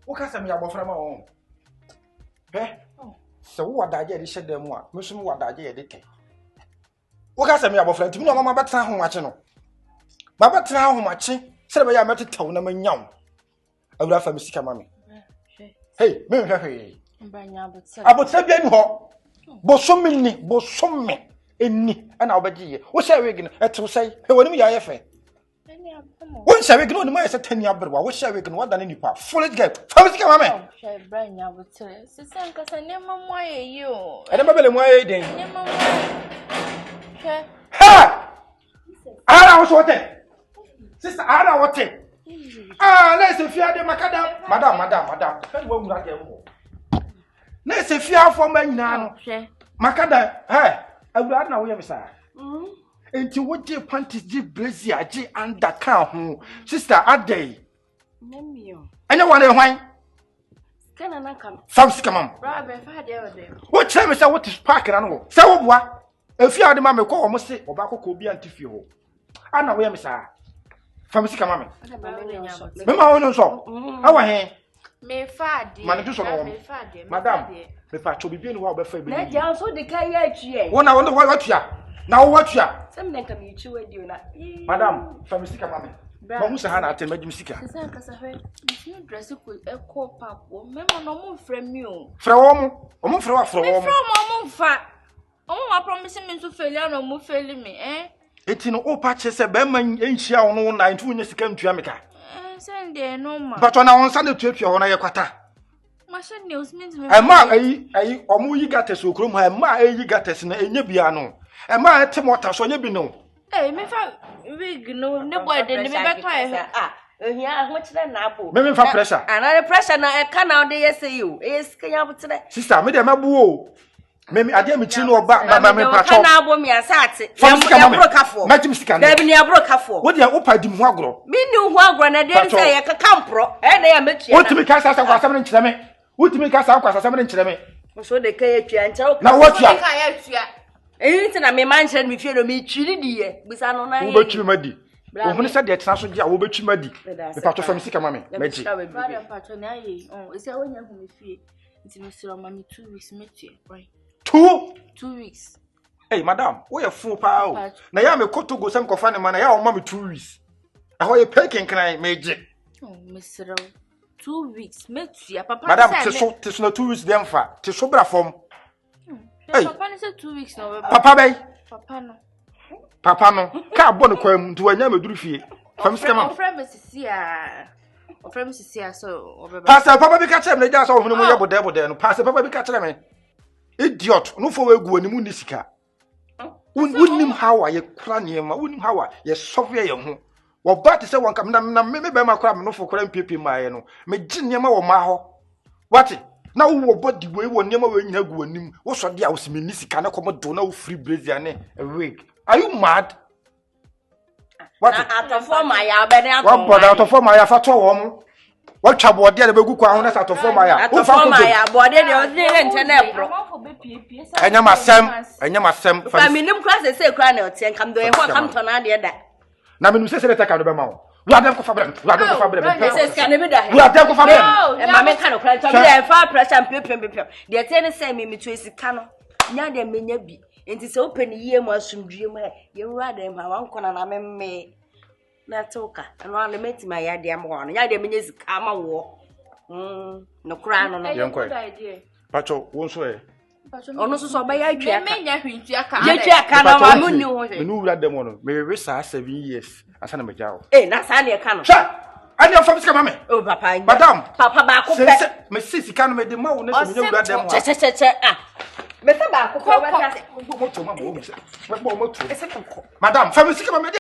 What can me about from home? Eh? So what I get is said them one. Muslim what I get it. What can me about friend? You know, Mamma Batan how much no. Baba Tan how much? Said I met a town of young. I will have a Mr. Mammy. Hey, me. About 7 hot. Bosom me, and I'll be what shall we get to say? When we are fair. What shall we go to my 10 year brother? What shall we go than any part? Full it get. First come on. Branya would say, Sister, I never way you. I never been away then. Ha! I was what? Sister, I don't want it. Ah, let's see if you are the Madam. When will I get? Let's see if you are for me now. Makada, hey, I will not know where we are. Into what dear panties did brazier, G and that cow, sister, a day. Anyone a wine? Can I come? Some scum. What time is what is parking animal? So what? If you are the mamma call, must say, or Baco could be anti-fuel. I know where, Miss. From Scamammy. Mamma, so. Our hand. May fad, Madame, if I should be being well before me. I also declare One, I wonder what you are. Now, what you are. Some men come you chew with you. Madame, from Scamammy. Who's a hand at the Magic Sicker? If you dress it with a cop up, remember no more from you. From fat. Oh, I promise him to fail no more failing me, eh? It's in all patches a Berman ain't she on 9 years to come to America. Send there no more. But on our Sunday trip, you're on a quata. My son news means me. A ma a or more you got us who come, a ma you got us in a Yabiano. A ma at Timota, so you be no. Eh, me fa wig no boy didn't back my yeah, much than apple. Maybe for pressure. Another pressure now, I can't out there say you. Is can you today? Sister, me dem abu. Maybe I didn't know about my patrol. Can I bomb me a sat? From Broka Matthew Scan. There be a broka for. What you are open to Mwagro? Me knew one I didn't say a campro, and they are making. What to make us out 7 inch me? What to make us out 7 inch me? So they can't tell. Now what you are? Anything I may mention me feel me chilly dear, but I don't know. What you muddy. When said that Sanso, I will bet you muddy. The patch from Sikamami. Magic. Oh, it's a when you feel. It's Mr. Mammy 2 weeks, right? 2 weeks. Hey, madam, we are full power. Now, I am a coat to go some confining man. I am mammy 2 weeks. I hold a peking can I magic. Oh, Mr. 2 weeks, Metria, Papa. Madam, tis not 2 weeks, them fat. Tis sobra form. Hey, Papa said 2 weeks, no, Papa Bay. Papa no. Can't bonne to a name of Druffy. From Scamma. From Cecilia, so. Pastor Papa be catch him, they just over the devil then. Pastor Papa be catch him. Idiot, no for a good munisika. Wouldn't him how I cranium, wouldn't how I software young. Well, but is one come maybe by my crab no for crime people my no. Me Jinyama or Maho. What? Now, what the way one never when you go him. What's what the house minisika no come to no free brazier a wig. Are you mad? What? Out of form, I am One put out of form, I have a toll. What trouble did the good crown out of form? I am body, and you must Sam, I mean, no class they say crown and come to a come to an idea that. Now, when you say that I can't remember. We are there for fabric. We are there for fabric. We are there for fabric. And my kind of cry to far pressure and people. The attendant say me to a canoe. Now they may be. It is open year mushroom dream. You rather my uncle and I may not talk. And round the mate my idea more. Yada means come a war. No crown on a young idea. Pacho, won't say. Oh, no, so by I can't. You knew that the one may resist 7 years. I sent him a job. Eh, that's only a canoe. I know from Scamame. Oh, Papa, Madame, Papa back. My sister can't make the mountain. Madame, from Scamame.